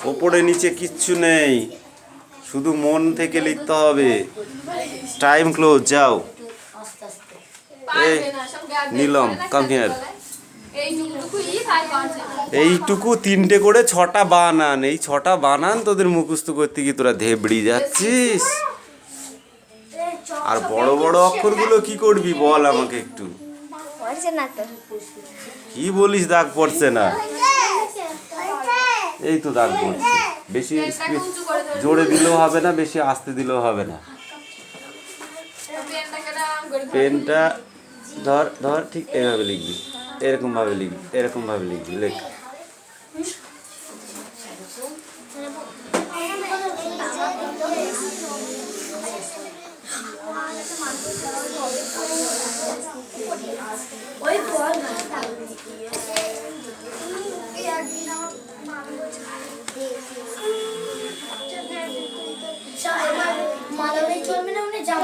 ওপরে নিচে কিচ্ছু নেই, শুধু মন থেকে লিখতে হবে। টাইম ক্লোজ, যাও। এই নীলম, কাম হিয়ার। এইটুকু 3টে করে 6টা বানান, এই 6টা বানান তোদের মুখস্থ করতে গিয়ে তোরা ধেবড়ি যাচ্ছিস। আর বড় বড় অক্ষরগুলো কি করবি বল আমাকে একটু। কি বলিস দাগ পড়ছে না? এই তো দাগ পড়ছে। বেশি জোরে দিলেও হবে না, বেশি আস্তে দিলেও হবে না। পেনটা ধর ধর, ঠিক এইভাবে লিখবি, এরকম ভাবে লিখবি, এরকম ভাবে লিখবি, লেখ।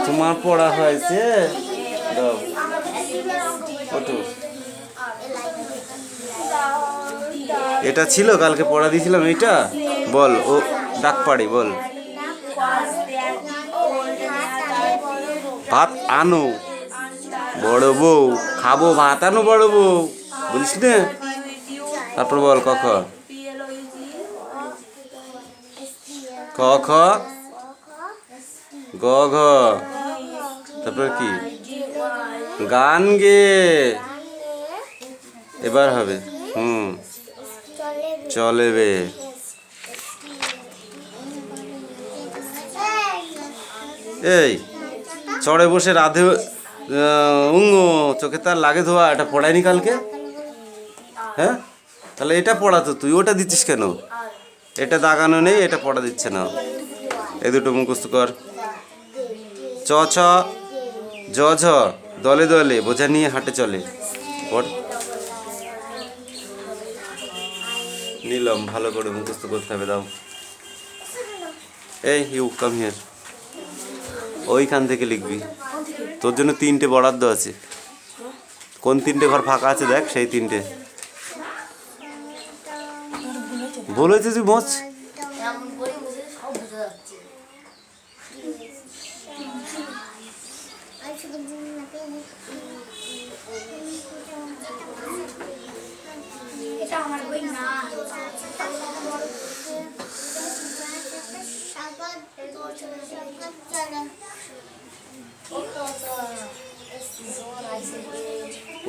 তোমার পড়া হয়েছে? এটা ছিল কালকে পড়া দিয়েছিলাম, এইটা বল। ও ডাক পাড়ি বল। ভাত আনো বড় বউ, খাবো ভাত আনো বড় বউ, বলিস না? তারপর বল ক খ, ক খ, গ ঘ, তারপর কি? গান গে। এবার হবে চলেবে। এই চড়ে বসে রাধে চোখে তার লাগে ধোয়া, এটা পড়ায়নি কালকে? হ্যাঁ, তাহলে এটা পড়াতো, তুই ওটা দিচ্ছিস কেন? এটা দাগানো নেই, এটা পড়া দিচ্ছে না। এই দুটো মুখস্থ কর। চ ছ, জ ঝ, দলে দলে, বোঝা নিয়ে হাঁটে চলে। পড়। নিলাম, ভালো করে মুখস্থ করতে হবে, দাও। এই ইউ কাম হিয়ার। ওইখান থেকে লিখবি, তোর জন্য 3টে বরাদ্দ আছে। কোন 3টে ঘর ফাঁকা আছে দেখ, সেই 3টে। ভুল হয়েছে তুই মোচ।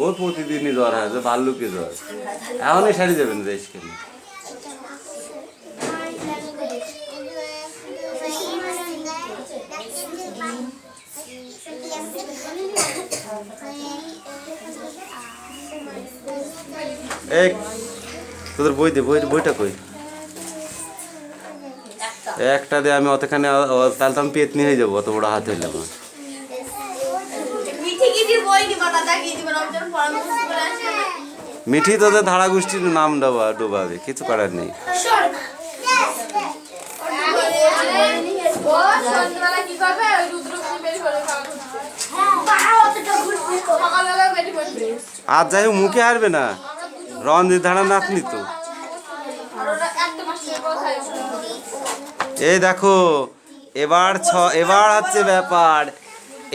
ওর প্রতিদিনই জ্বর হয়, ভাল্লুকে জ্বর। এখনই সারি যাবেন দেশ কেন? এক তোদের বই দে, বইটা কই? একটা দে, আমি অতখানে, তাহলে তো আমি পেতনি হয়ে যাবো, অত বড় হাত হইলে আমার। মিঠি তোদের ধারা গোষ্ঠীর নাম ডোবাবে, কিছু করার নেই। আজ যাই হোক মুখে হারবে না, রঞ্জিত ধারা নাতনি তো। এই দেখো, এবার হচ্ছে ব্যাপার।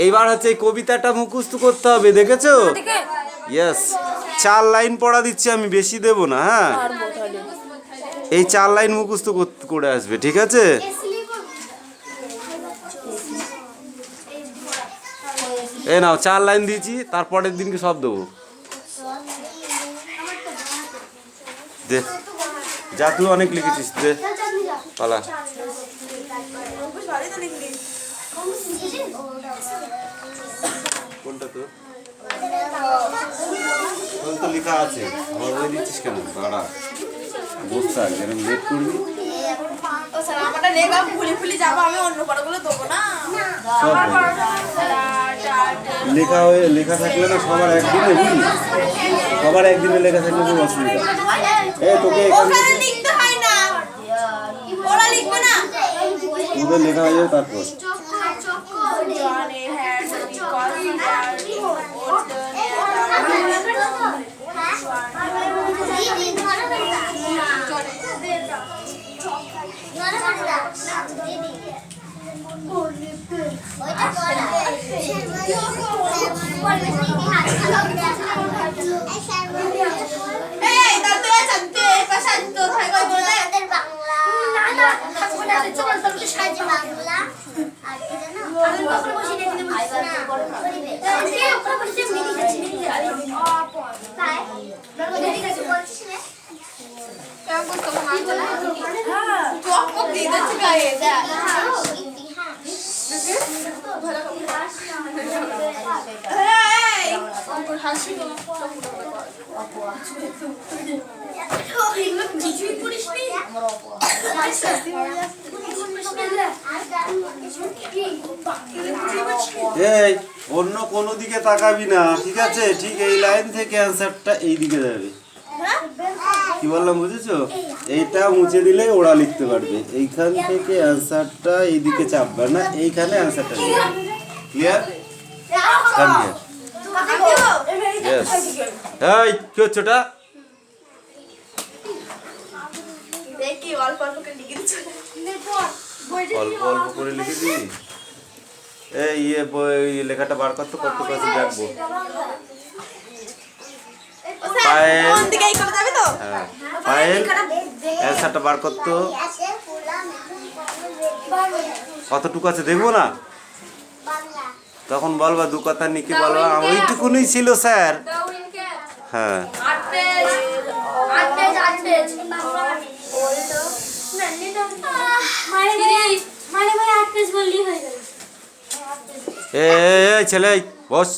এইবার হচ্ছে এই কবিতাটা মুখস্থ করতে হবে, দেখেছো? ইয়েস, 4 লাইন পড়া দিচ্ছি আমি, বেশি দেব না। হ্যাঁ, এই 4 লাইন মুখস্থ করে আসবে, ঠিক আছে? এই নাও 4 লাইন দিয়েছি, তারপরের দিনকে সব দেবো। দে, যা তুই অনেক লিখেছিস, দে পালা। কোনটা তো তো লেখা আছে, আমার বই দিচ্ছিস কেন? দাঁড়া, বসা যেন লেট করবি। লেখা থাকলে না সবার একদিনে, বুঝলি? সবার একদিনে লেখা থাকলে খুব অসুবিধা। তোকে তোদের লেখা হয়ে যাবে তারপর। এই অন্য কোনো দিকে তাকাবি না, ঠিক আছে? ঠিক এই লাইন থেকে অ্যান্সারটা এই দিকে যাবে। কি বললাম বুঝেছো? এইটা মুছে দিলে ওরা লিখতে পারবে। এইখান থেকে অ্যান্সারটা এইদিকে চাপবে না, এইখানে অ্যান্সারটা ক্লিয়ার? Come here. ইয়েস। এই কি হচ্ছে ওটা? অল্প অল্প করে লিখে দিই। এই লেখাটা বার করতে কত কাছে দেখবো। পায়েল অ্যান্সারটা বার করতো কতটুকু আছে দেখবো না, তখন বলবা দু কথা নিকে বলবা ওইটুকুনি ছিল স্যার। হ্যাঁ এই ছেলে বস।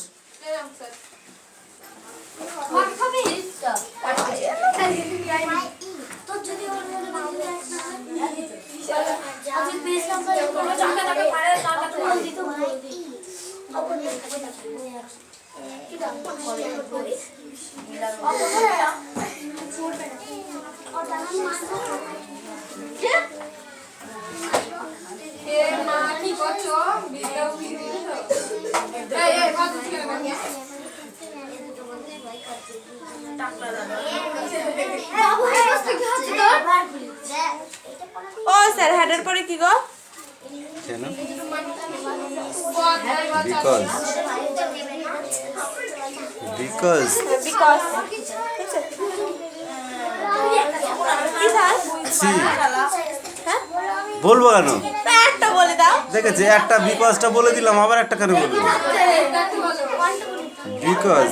ও স্যার হেডের পরে কি গো? কেন? বিকজ বিকজ সি বলবো কেন? একটা বলে দাও। দেখেছি একটা বিকজটা বলে দিলাম, আবার একটা কেন বলবো? বিকজ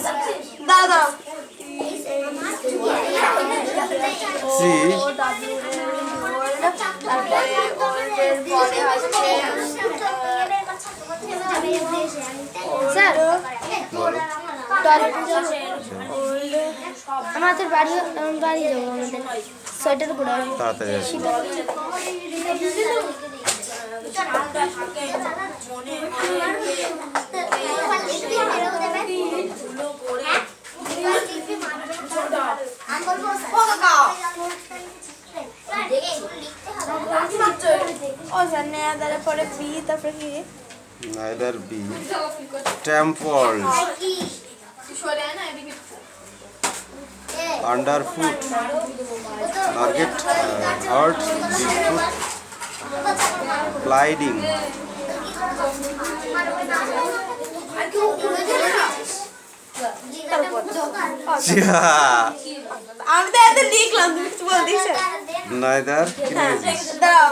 দাও দাও সি স্যার আমাদের বাড়ি যাবো, আমাদের সোয়েটার পরে তাড়াতাড়ি আসি। ও স্যার নেয়াদারে পরে বি তারপরে কি? Neither be tempered underfoot nor get hurt foot gliding আমি তো এত লিখলাম, তুমি কিছু বল দিছে? neither কি লিখেছিস? দাও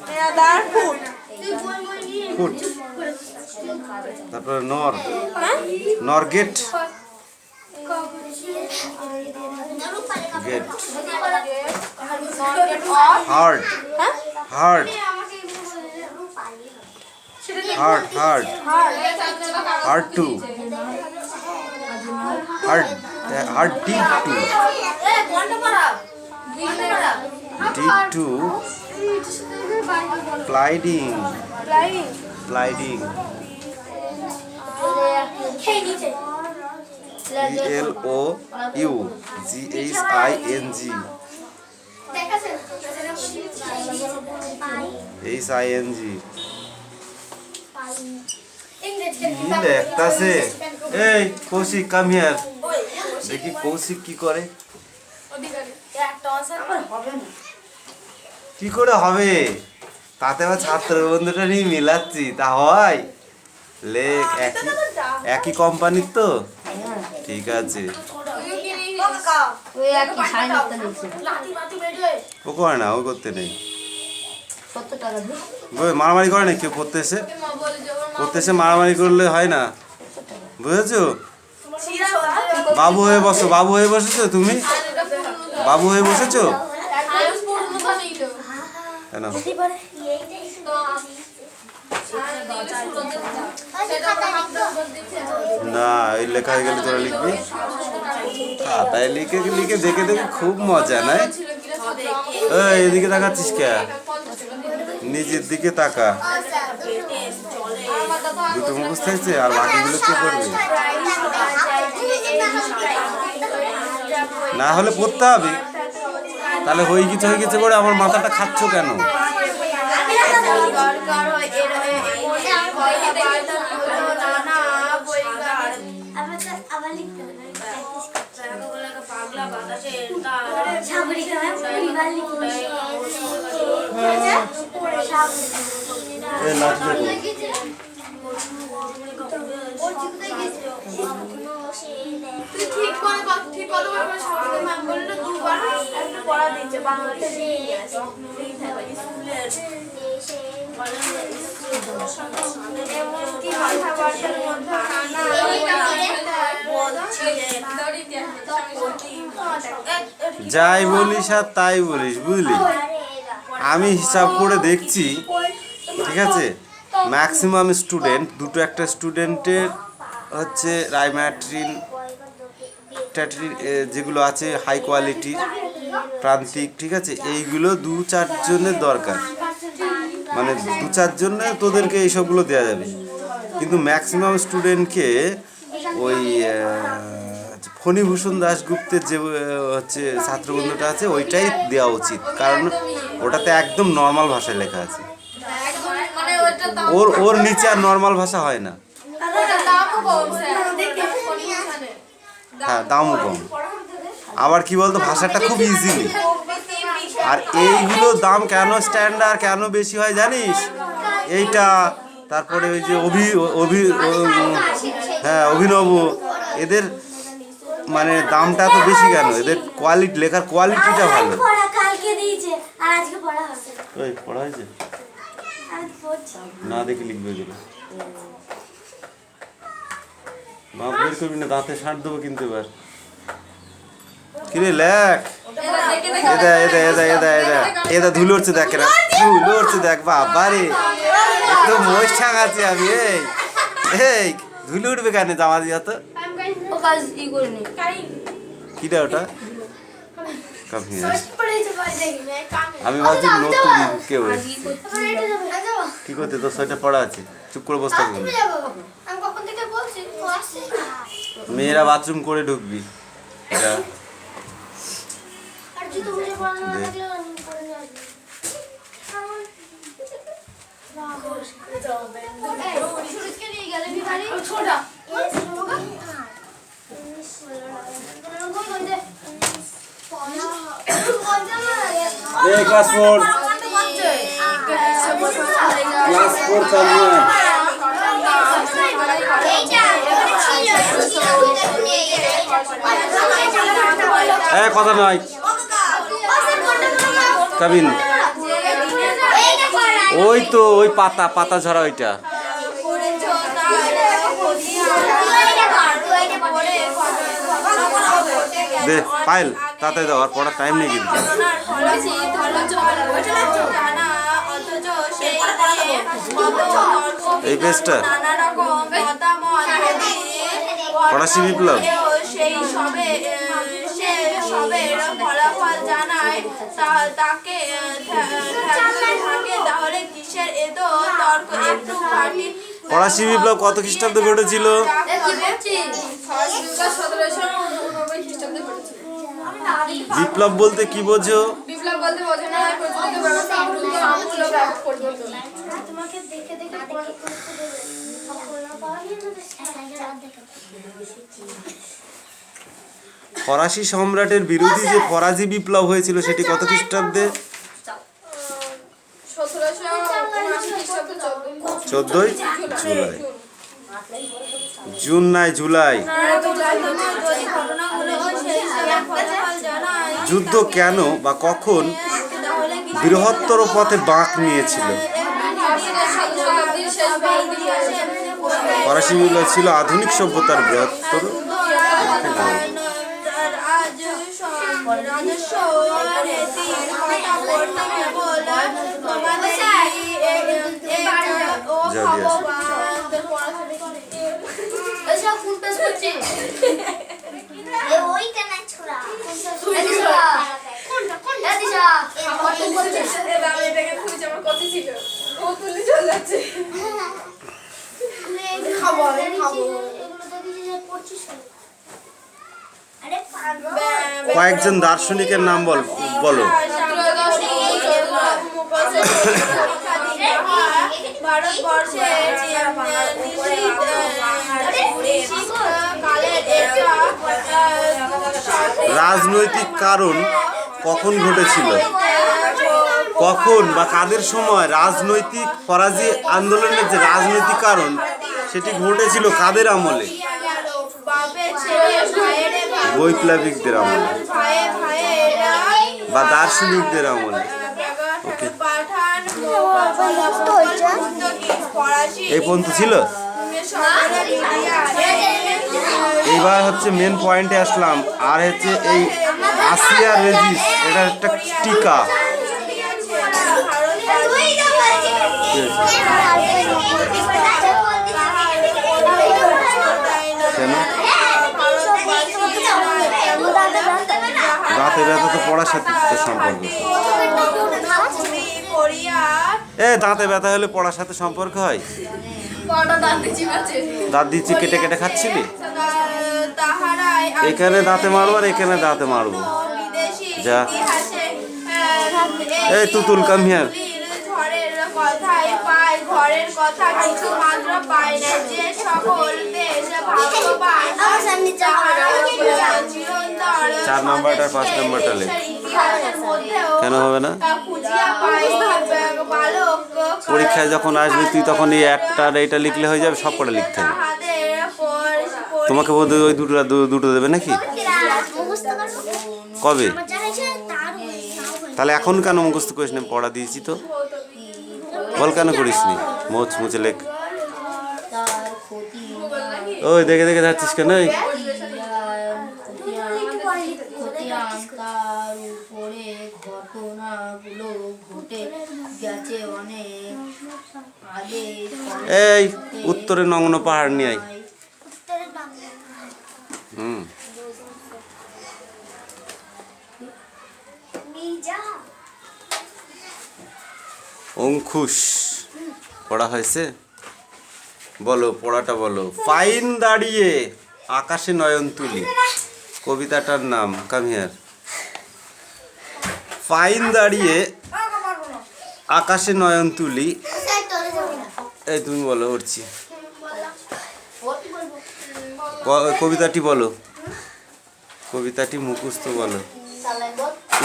নেয়াদার ফুট foot তারপর nor get hard hard to did to gliding ELOUING দেখতাছে। এই কৌশিক কাম হিয়ার, দেখি কৌশিক কি করে। কি করে হবে? তাতে আবার ছাত্র বন্ধুটা নিয়ে মিলাচ্ছি, তা হয়? লেখ একই কোম্পানির তো, ঠিক আছে। ওই একই 9.5 নিচ্ছে। ও করে না, ও করতে নেই। 70 টাকা দিয়ে। ওই মারামারি করে না কেউ পড়তে এসে, পড়তে এসে মারামারি করলে হয় না, বুঝেছো? বাবু হয়ে বসো, বাবু হয়ে বসেছো তুমি, বাবু হয়ে বসেছো কেন? না, এই লেখা হয়ে গেলে তোরা লিখবি, খাতায় লিখে লিখে দেখে দেখে খুব মজা নাই? এদিকে তাকাচ্ছিস কে? নিজের দিকে তাকা। দুটো মুখস্থ হয়েছে, আর বাকিগুলো কি করবে? না হলে পড়তে হবে, তাহলে হয়ে গেছে করে আমার মাথাটা খাচ্ছ কেন? এই লাঠিটা কই? তুই ঠিক করে বলবো সবাইকে ম্যাম বললো দুবার একটা পড়া দিচ্ছে বাংলাতে দিয়ে আসি স্কুলের এমনকি কথাবার্তার মধ্যে যাই বলিস আর তাই বলিস, বুঝলি? আমি হিসাব করে দেখছি, ঠিক আছে, ম্যাক্সিমাম স্টুডেন্ট, দুটো একটা স্টুডেন্টের হচ্ছে রাইম্যাট্রিন ট্যাটরিন যেগুলো আছে হাই কোয়ালিটির প্রান্তিক, ঠিক আছে, এইগুলো 2-4 জনের দরকার, মানে 2-4 জনে তোদেরকে এইসবগুলো দেওয়া যাবে। কিন্তু ম্যাক্সিমাম স্টুডেন্টকে ওই ফণীভূষণ দাশগুপ্তের যে হচ্ছে ছাত্রবন্ধুটা আছে ওইটাই দেওয়া উচিত, কারণ ওটাতে একদম নর্মাল ভাষায় লেখা আছে। ওর নিচে আর নর্মাল ভাষা হয় না। হ্যাঁ, দামও কম, আবার কি বলতো, ভাষাটা খুব ইজিলি। আর এইগুলো দাম কেন স্ট্যান্ডার্ড কেন বেশি হয় জানিস? এইটা, তারপরে ওই যে হ্যাঁ অভিনব, এদের মানে দামটা তো বেশি কেন? এদের কোয়ালিটি, লেখার কোয়ালিটিটা ভালো। ওই পড়া হয়েছে না, দেখে লিখবে এগুলো। বাপ বের করবি না, দাঁতে সাঁট দেবো কিন্তু এবার। কিরে লেখ, এদা ধুলো উঠছে, দেখ না ধুলো উঠছে, দেখ বাবা রে, একটু মোষ ছাঙাচ্ছি আমি। এই ধুলো উঠবে কেন জামা দিয়ে? তো কিটা ওটা? আমি ভাবছি নতুন কেউ কি করতে, তোর সোয়েটার পড়া আছে, চুপ করে বসতে হবে। মেয়েরা বাথরুম করে ঢুকবি, এটা ক্লাস 4 চালু। কথা নয় কাবিন, ওই তো ওই পাতা ঝরা ওইটা। দে পাইল, তাতে দাও, আর পড়ার টাইম নেই কিন্তু। এই পেজটা ফরাসি বিপ্লব, সেই সবের ফলাফল জানায় তাকে থাকে, তাহলে কিসের এত তর্ক একটু ঘাটি? ফরাসি বিপ্লব কত খ্রিস্টাব্দে ঘটেছিল? বিপ্লব বলতে কি বোঝো? বিপ্লব বলতে বোঝো না প্রচলিত ব্যবস্থা আমূল ব্যাপক পরিবর্তন। তোমাকে দেখে দেখে ফরাসি সম্রাটের বিরোধী যে ফরাসি বিপ্লব হয়েছিল সেটি কত খ্রিস্টাব্দে? 14ই জুলাই। জুন নাই, জুলাই। যুদ্ধ কেন বা কখন বৃহত্তর পথে বাঁক নিয়েছিল? ফরাসি বিপ্লব ছিল আধুনিক সভ্যতার বৃহত্তর। কয়েকজন দার্শনিকের নাম বলো। রাজনৈতিক কারণ কখন ঘটেছিল? কখন বা কাদের সময় রাজনৈতিক ফরাজি আন্দোলনের যে রাজনৈতিক কারণ সেটি ঘটেছিল কাদের আমলে? বৈপ্লবিকদের আমলে বা দার্শনিকদের আমলে। ওকে, এই পর্যন্ত ছিল। এইবার হচ্ছে মেন পয়েন্টে আসলাম। আর হচ্ছে এই আসিয়া রেজিস, এটা একটা টিকা। কেন? দাঁতে ব্যথা তো পড়ার সাথে তো সম্পর্ক। দাঁতে ব্যথা হলে পড়ার সাথে সম্পর্ক হয়? দাঁত দিচ্ছি কেটে কেটে খাচ্ছিলি? এখানে দাঁতে মারবো আর এখানে দাঁতে মারবো। যা, এই তুতুল কাম হিয়ার। ঘরের কথা কিছু মাত্র পায় না, যে সকল দেশ ভাগ্যবান 4 নম্বরটা 5 নম্বরটা লেখ। কেন হবে না? পরীক্ষায় যখন আসবি তুই তখন এই একটা এইটা লিখলে হয়ে যাবে, সব কটা লিখতে হবে। তোমাকে বোধ ওই দুটো দেবে নাকি? কবে? তাহলে এখন কেন মুখস্থ করিস না? পড়া দিয়েছি তো, বল কেন করিস নি? মুছে লেখ। ওই দেখে দেখে যাচ্ছিস কেন? এই উত্তরে নগ্ন পাহাড় নিয়ে আয়। অঙ্কুশ পড়া হয়েছে? বলো, পড়াটা বলো। পাইন দাঁড়িয়ে আকাশে নয়ন তুলি, কবিতাটার নাম। Come here. পাইন দাঁড়িয়ে আকাশে নয়ন তুলি। এই তুমি বলো, উঠছি। কবিতাটি বলো, কবিতাটি মুখস্থ বলো।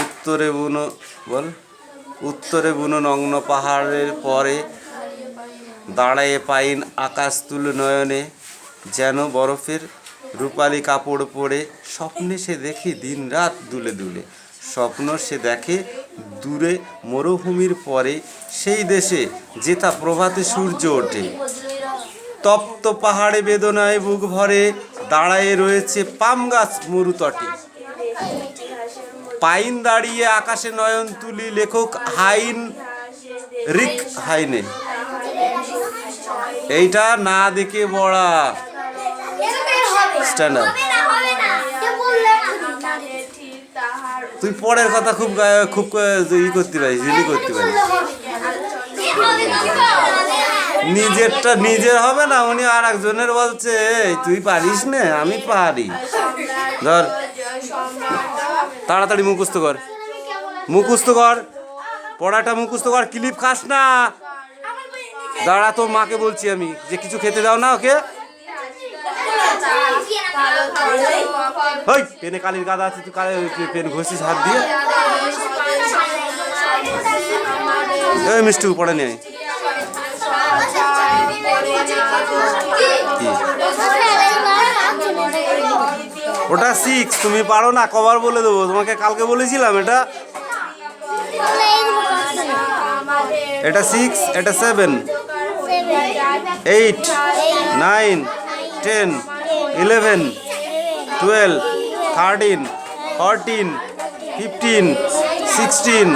উত্তরে বুনো, বল। উত্তরে বুনো নগ্ন পাহাড়ের পরে দাঁড়ায়ে পাইন আকাশ তুলো নয়নে, যেন বরফের রূপালি কাপড় পরে। স্বপ্নে সে দেখে দিন রাত দুলে দুলে, স্বপ্ন সে দেখে দূরে মরুভূমির পরে, সেই দেশে যেথা প্রভাতে সূর্য ওঠে। তপ্ত পাহাড়ে বেদনায় বুক ভরে, দাঁড়ায়ে রয়েছে পাম গাছ মরুতটে। পাইন দাঁড়িয়ে আকাশে নয়ন তুলি, লেখক হাইন রিক হাইনে। এইটা না দেখে পড়া। Stand up. তুই পরের কথা খুব খুব ই করতে পারিস, রিলি করতে পারিস। নিজেরটা নিজের হবে না, উনি আর একজনের বলছে তুই পারিস না, আমি পারি। ধর, তাড়াতাড়ি মুখস্থ কর, মুখস্থ কর, পড়াটা মুখস্থ কর। ক্লিপ খাস না। দাঁড়া, তোর মাকে বলছি আমি যে কিছু খেতে দাও না ওকে। ওই পেনে কালির গাদা আছে, তুই পেন ঘষিস হাত দিয়ে। এই মিষ্টি পড়ে নেই। ওটা 6, তুমি পারো না, কবার বলে দেবো তোমাকে, কালকে বলেছিলাম এটা। এটা 6, এটা 7, 8, 9, 10, 11, 12, 13, 14, 15, 16,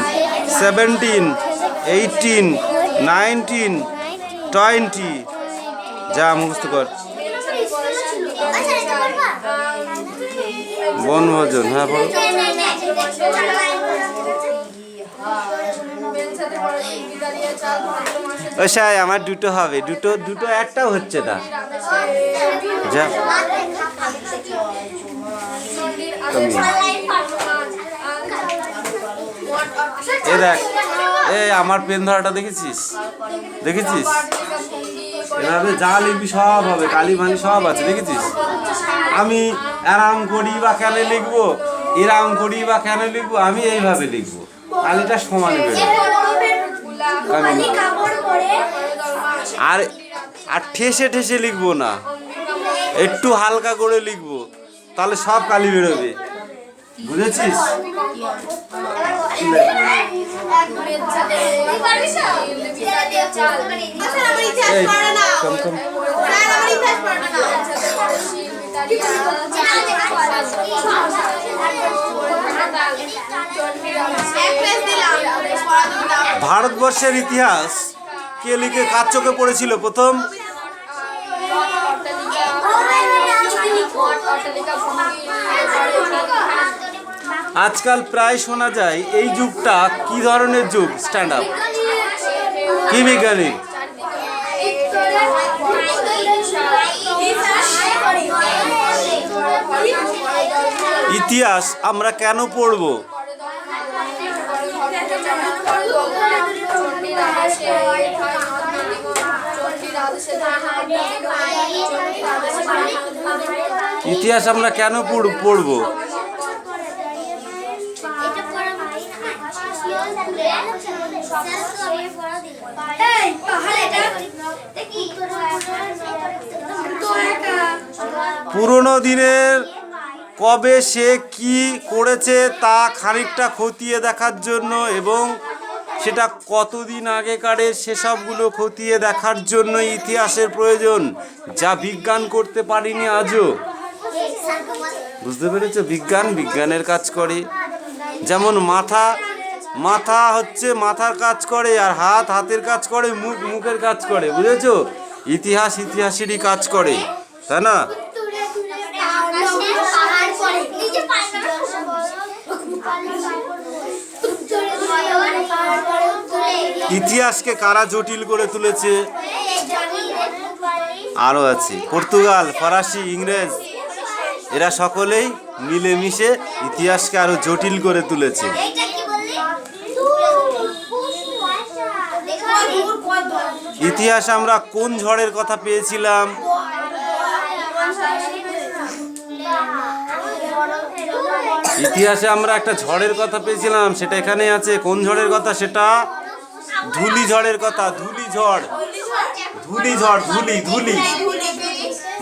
17, 18, 19, 20। যা মুখস্থ কর। বনভোজন, হ্যাঁ বলো। ও সাই, আমার দুটো হবে, দুটো একটাও হচ্ছে না। যা এ দেখ, আমার পেন ধরাটা দেখেছিস? এভাবে যা লিখবি সব হবে, কালি মালি সব আছে, দেখেছিস? আমি আরাম করি বা কেন লিখবো, এরাম করি বা কেন লিখবো, আমি এইভাবে লিখবো, কালিটা সমানে বেরোবে। আর ঠেসে লিখবো না, একটু হালকা করে লিখবো, তাহলে সব কালি বেরোবে, বুঝেছিস? ভারতবর্ষের ইতিহাস কে লিখে কার চোখে পড়েছিল প্রথম? আজকাল প্রায় শোনা যায় এই যুগটা কি ধরনের যুগ? Stand up. কি বিজ্ঞানী? ইতিহাস আমরা কেন পড়ব? ইতিহাস আমরা কেন পড়ব? পুরনো দিনের কবে সে কি করেছে তা খানিকটা খতিয়ে দেখার জন্য, এবং সেটা কতদিন আগেকারের সেসবগুলো খতিয়ে দেখার জন্য ইতিহাসের প্রয়োজন, যা বিজ্ঞান করতে পারিনি আজও। বুঝতে পেরেছো? বিজ্ঞানের কাজ করে। যেমন মাথা হচ্ছে মাথার কাজ করে, আর হাতের কাজ করে, মুখের কাজ করে, বুঝেছো? ইতিহাসেরই কাজ করে, তাই না? ইতিহাসকে কারা জটিল করে তুলেছে? আরও আছে পর্তুগাল, ফরাসি, ইংরেজ, এরা সকলেই মিলেমিশে ইতিহাসকে আরো জটিল করে তুলেছে। ইতিহাস আমরা কোন ঝড়ের কথা পেয়েছিলাম? ইতিহাসে আমরা একটা ঝড়ের কথা পেয়েছিলাম, সেটা এখানে আছে। কোন ঝড়ের কথা? সেটা ধূলি ঝড়ের কথা। ধূলি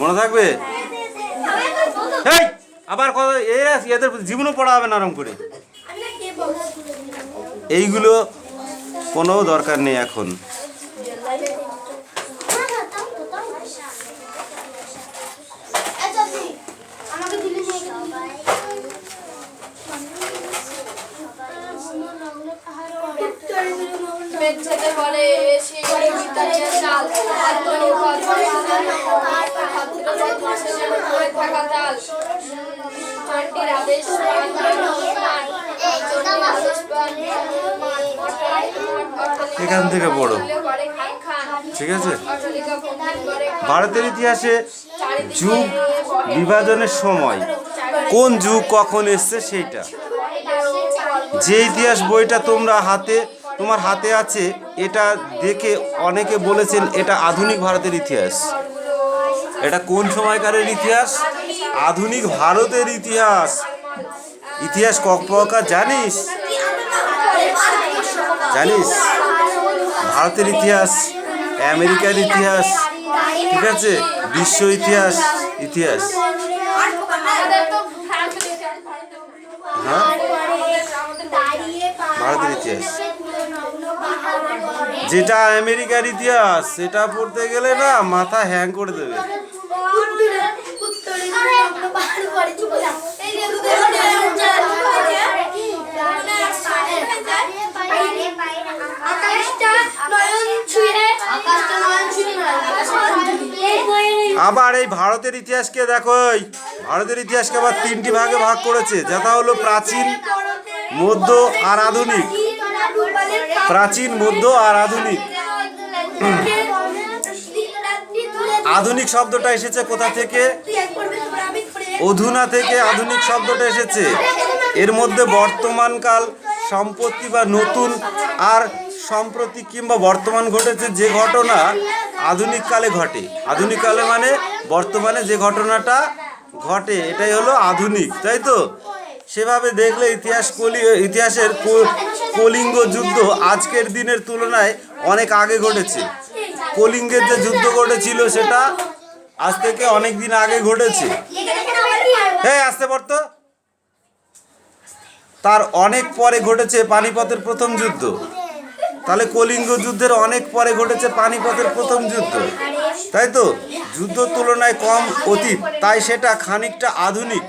মনে থাকবে? আবার কথা, এদের জীবনও পড়া হবে না আরাম করে। এইগুলো কোনো দরকার নেই এখন। এখান থেকে পড়ো, ঠিক আছে? ভারতের ইতিহাসে যুগ বিভাজনের সময় কোন যুগ কখন এসছে সেইটা, যে ইতিহাস বইটা তোমার হাতে আছে, এটা দেখে অনেকে বলেছেন এটা আধুনিক ভারতের ইতিহাস। এটা কোন সময়কারের ইতিহাস? আধুনিক ভারতের ইতিহাস। ইতিহাস ক প্রকার জানিস? ভারতের ইতিহাস, আমেরিকার ইতিহাস, ঠিক আছে, বিশ্ব ইতিহাস। হ্যাঁ ভারতের ইতিহাস যেটা আমেরিকার ইতিহাস সেটা পড়তে গেলে না মাথা হ্যাং করে দেবে। আবার এই ভারতের ইতিহাসকে দেখো, এই ভারতের ইতিহাসকে আবার 3টি ভাগে ভাগ করেছে, যেটা হলো প্রাচীন, মধ্য আর আধুনিক। প্রাচীন, মধ্য আর আধুনিক। আধুনিক শব্দটা এসেছে কোথা থেকে? অধুনা থেকে আধুনিক শব্দটা এসেছে। এর মধ্যে বর্তমানকাল, সম্পত্তি বা নতুন আর সম্প্রতি কিংবা বর্তমান ঘটেছে যে ঘটনা আধুনিক কালে ঘটে। আধুনিক কালে মানে বর্তমানে যে ঘটনাটা ঘটে এটাই হলো আধুনিক, তাই তো? সেভাবে দেখলে ইতিহাসের কলিঙ্গ যুদ্ধ আজকের দিনের তুলনায় অনেক আগে ঘটেছে। কলিঙ্গের যে যুদ্ধ ঘটেছিল সেটা আজ থেকে অনেক দিন আগে ঘটেছে। হ্যাঁ, আসতে পারতো। তার অনেক পরে ঘটেছে পানিপথের প্রথম যুদ্ধ। তাহলে কলিঙ্গ যুদ্ধের অনেক পরে ঘটেছে পানিপথের প্রথম যুদ্ধ, তাই তো? যুদ্ধ তুলনায় কম অতীত, তাই সেটা খানিকটা আধুনিক।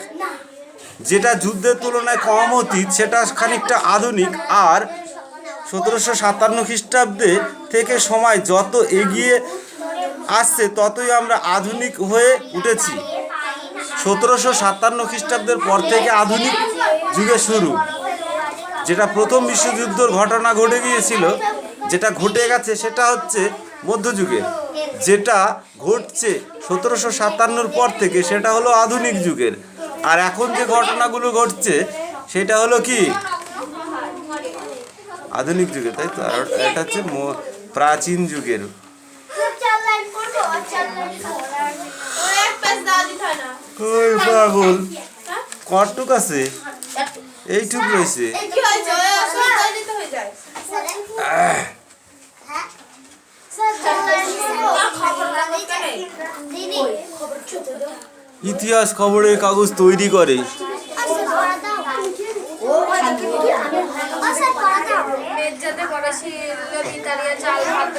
যেটা যুদ্ধের তুলনায় কম অতীত সেটা খানিকটা আধুনিক। আর 1757 খ্রিস্টাব্দে থেকে সময় যত এগিয়ে আসছে ততই আমরা আধুনিক হয়ে উঠেছি। 1757 খ্রিস্টাব্দের পর থেকে আধুনিক যুগের শুরু। যেটা প্রথম বিশ্বযুদ্ধের ঘটনা ঘটে গিয়েছিল, যেটা ঘটে গেছে সেটা হচ্ছে মধ্যযুগের। যেটা ঘটছে 1757 পর থেকে সেটা হলো আধুনিক যুগের। আর এখন যে ঘটনাগুলো ঘটছে সেটা হলো কি? আধুনিক যুগের, তাই তো? আর এটা হচ্ছে প্রাচীন যুগের। ওই পাগল কটুক আছে, এইটুক রয়েছে। ইতিহাস খবরের কাগজ তৈরি করে। মেজাতে করা ছিল ইতালিয়া চাল ভাত